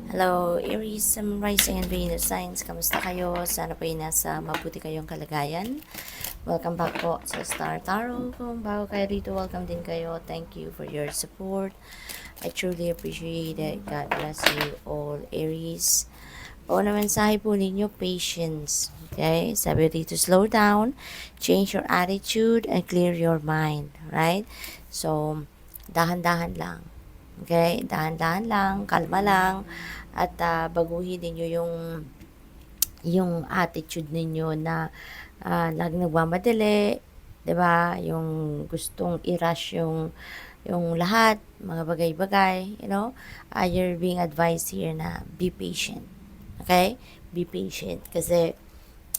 Hello, Aries, Sun, Rising and Venus Signs. Kamusta kayo? Sana po ay nasa mabuti kayong kalagayan. Welcome back po sa Star Tarot. Kung bago kayo rito, welcome din kayo. Thank you for your support. I truly appreciate it. God bless you all, Aries. O na mensahe po ninyo, patience. Okay? Sabi dito, slow down, change your attitude, and clear your mind. Right? So, dahan-dahan lang. Okay? Dahan-dahan lang, kalma lang, at baguhin ninyo yung attitude ninyo na laging nagmamadali, 'di ba? Yung gustong i-rush yung lahat, mga bagay-bagay, you're being advised here na be patient. Okay? Be patient kasi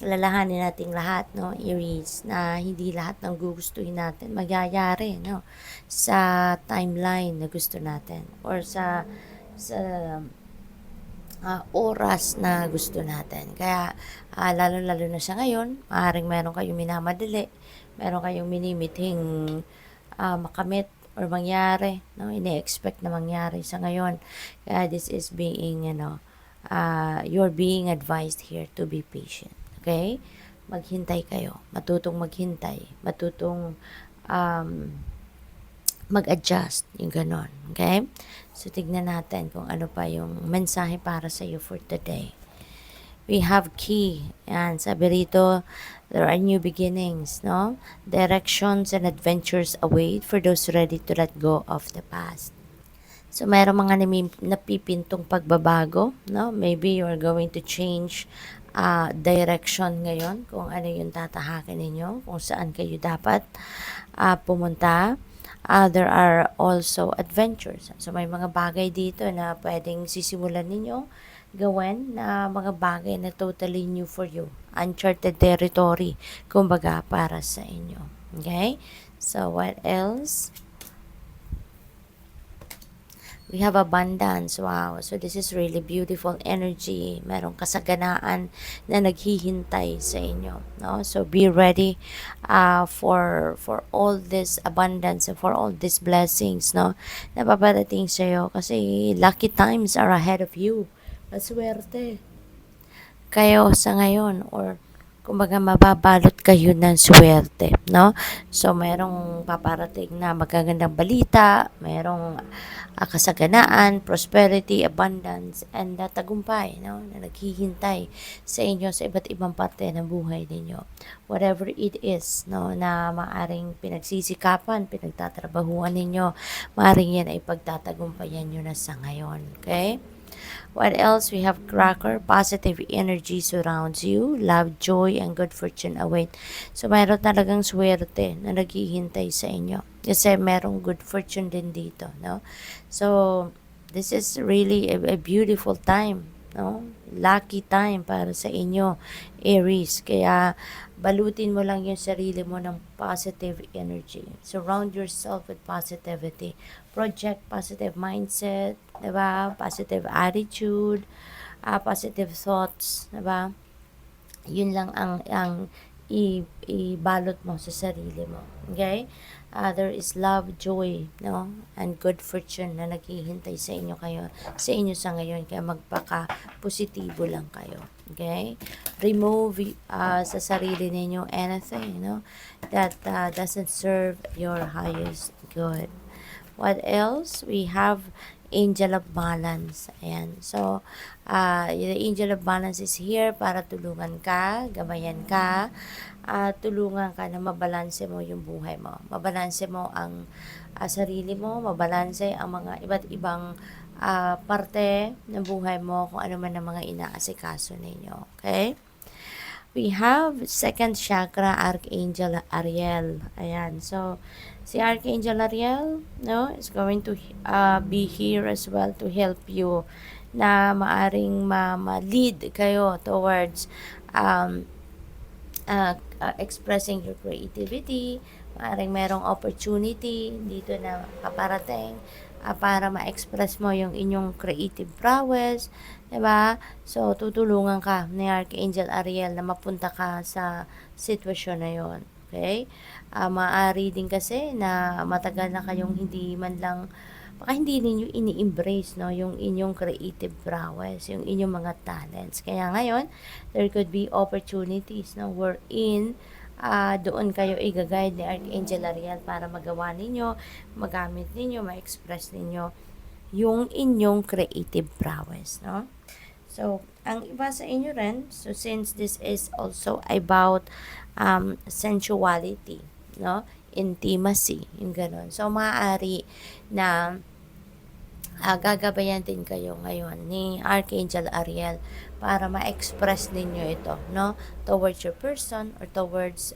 lalahanin nating lahat, no, Aries, na hindi lahat ng gugustuhin natin magyayari, no, sa timeline na gusto natin or sa oras na gusto natin. Kaya, lalo-lalo na sa ngayon, maaaring meron kayong minamadali, meron kayong minimithing makamit or mangyari, no? Ini-expect na mangyari sa ngayon. Kaya this is being, you're being advised here to be patient. Okay? Maghintay kayo. Matutong maghintay. Matutong mag-adjust. Yung ganon. Okay? So, tignan natin kung ano pa yung mensahe para sa iyo for today. We have key. Yan, sabi rito, there are new beginnings, no? Directions and adventures await for those ready to let go of the past. So, mayroong mga napipintong pagbabago, no? Maybe you are going to change direction ngayon, kung ano yung tatahakin ninyo, kung saan kayo dapat pumunta. There are also adventures. So, may mga bagay dito na pwedeng sisimulan ninyo gawin na mga bagay na totally new for you. Uncharted territory, kumbaga, para sa inyo. Okay? So, what else? We have abundance. Wow. So, this is really beautiful energy. Merong kasaganaan na naghihintay sa inyo. No? So, be ready for all this abundance and for all these blessings, no? Na paparating sa iyo kasi lucky times are ahead of you. Maswerte kayo sa ngayon or kumbaga mababalot kayo ng swerte, no? So, mayroong paparating na magagandang balita, mayroong kasaganaan, prosperity, abundance, and tagumpay, no? Na naghihintay sa inyo sa iba't ibang parte ng buhay ninyo. Whatever it is, no? Na maaring pinagsisikapan, pinagtatrabahuan ninyo, maaring yan ay pagtatagumpayan nyo na sa ngayon, okay? What else? We have cracker. Positive energy surrounds you. Love, joy, and good fortune await. So, mayroon talagang swerte na naghihintay sa inyo. Kasi merong good fortune din dito, no? So, this is really a beautiful time, no? Lucky time para sa inyo, Aries. Kaya, balutin mo lang yung sarili mo ng positive energy. Surround yourself with positivity. Project positive mindset, diba? Positive attitude, positive thoughts, diba? Yun lang ang ibalot mo sa sarili mo. Okay? There is love, joy, no? And good fortune na naghihintay sa inyo sa ngayon. Kaya magpaka-positibo lang kayo. Okay? Remove sa sarili ninyo anything, no? That doesn't serve your highest good. What else? We have Angel of Balance. Ayan. So, the Angel of Balance is here para tulungan ka, gabayan ka, tulungan ka na mabalanse mo yung buhay mo. Mabalanse mo ang sarili mo, mabalanse ang mga iba't ibang parte ng buhay mo, kung ano man ang mga inaasikaso ninyo. Okay? We have second chakra, Archangel Ariel. Ayan. So, si Archangel Ariel, no, is going to be here as well to help you na maaring ma-lead kayo towards expressing your creativity. Maaring merong opportunity dito na paparating para ma-express mo yung inyong creative prowess, diba? So, tutulungan ka ni Archangel Ariel na mapunta ka sa sitwasyon na yon. Okay? Maaari din kasi na matagal na kayong hindi man lang baka hindi ninyo ini-embrace, no, yung inyong creative prowess, yung inyong mga talents. Kaya ngayon, there could be opportunities, no, wherein doon kayo i-guide ni Archangel Ariel para magawa ninyo, magamit ninyo, ma-express ninyo yung inyong creative prowess, no? So, ang iba sa inyo rin, so since this is also about sensuality, no? Intimacy, yung ganun. So, maaari na gagabayan din kayo ngayon ni Archangel Ariel para ma-express ninyo ito, no? Towards your person or towards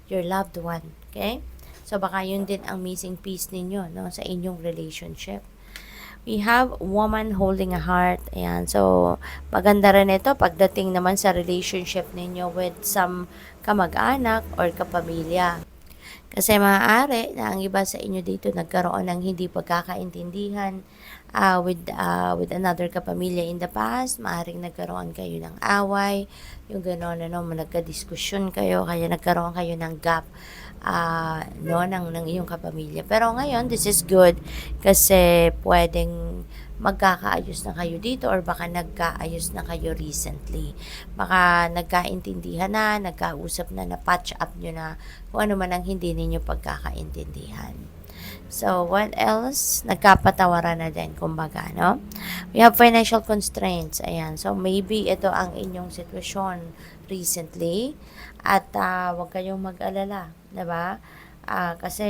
your loved one, okay? So, baka yun din ang missing piece ninyo, no? Sa inyong relationship. We have woman holding a heart. Ayan. So, maganda rin ito pagdating naman sa relationship ninyo with some kamag-anak or kapamilya. Kasi maaari na ang iba sa inyo dito nagkaroon ng hindi pagkakaintindihan with another kapamilya in the past. Maaaring nagkaroon kayo ng away, yung gano'n, ano, nagka-diskusyon kayo, kaya nagkaroon kayo ng gap no, ng iyong kapamilya. Pero ngayon, this is good kasi pwedeng magkakaayos na kayo dito or baka nagkaayos na kayo recently. Baka nagkaintindihan na, nagkausap na patch up nyo na kung ano man ang hindi ninyo pagkakaintindihan. So, what else? Nagkapatawaran na din, kumbaga, no? We have financial constraints. Ayan. So, maybe ito ang inyong sitwasyon recently. At huwag kayong mag-alala, diba? Kasi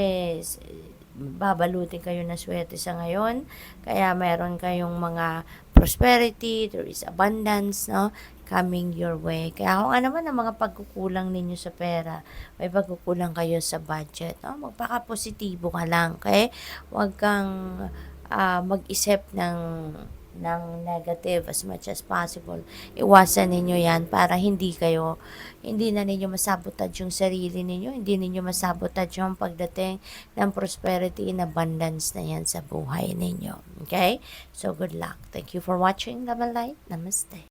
babalutin kayo ng swerte sa ngayon. Kaya meron kayong mga prosperity, there is abundance, no? Coming your way. Kaya kung ano man ang mga pagkukulang ninyo sa pera, may pagkukulang kayo sa budget, no? Magpaka-positibo ka lang, okay? Huwag kang mag-isip ng negative as much as possible. Iwasan ninyo yan para hindi na ninyo masabotage yung sarili ninyo, hindi ninyo masabotage yung pagdating ng prosperity and abundance na yan sa buhay ninyo. Okay? So, good luck. Thank you for watching. Love and light. Namaste.